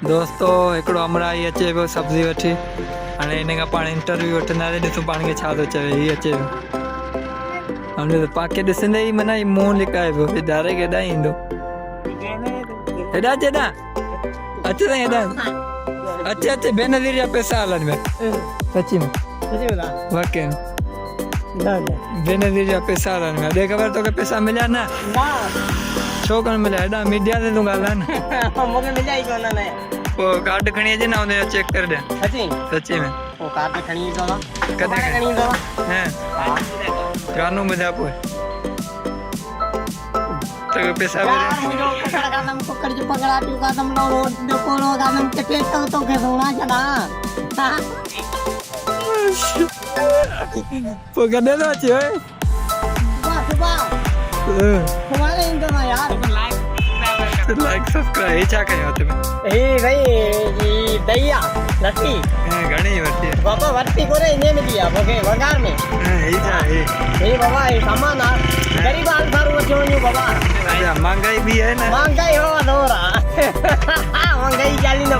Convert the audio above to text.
दोस्तों हिकिड़ो अमरा ही अचे पियो सब्जी वठी हाणे हिन खां पाण इंटरव्यू वठंदासीं ॾिसूं पाण खे छा थो चवे हीअ अचे पियो हाणे पाण खे ॾिसंदे ई माना मुंहुं लिकाए पियो हे डायरेक्ट हेॾां ई ईंदो हेॾा अचे हेॾा अचे साईं हेॾा अचे अचे बेनज़ीर जा पैसा हलनि पिया सची में वाकई में बेनज़ीर जा पैसा हलनि पिया ॾे ख़बर तोखे पैसा मिलिया न छो कोन मिलिया हेॾा मीडिया ते तूं ॻाल्हाए न मूंखे मिलिया ई कोन न पोइ कार्ड खणी अचे न हुन जो चेक करे ॾियां सची सची में पोइ कार्ड खणी ईंदो आहे कॾहिं खणी ईंदो हैं गानो ॿुधाए पोइ तोखे पैसा मिलिया मुंहिंजो कुकड़ कादम कुकड़ जो पगड़ा टू कादम लो रोड जो कोलो कादम किथे तो तोखे सोना चला पोइ कॾहिं थो अचे ओए सुबह सुभाणे ईंदो न यार लाइक सब्सक्राइब हे छा कयो हुते में हे भई ही दैया लट्टी घणी वठी आहे बाबा वरती कोरे इने में दिया मूंखे वगार में हे छा हे बाबा हे सामान आहे गरीब आंसारू वठी वञूं बाबा महांगाई बि आहे न महंगाई हो दौर आहे महंगाई चालीह न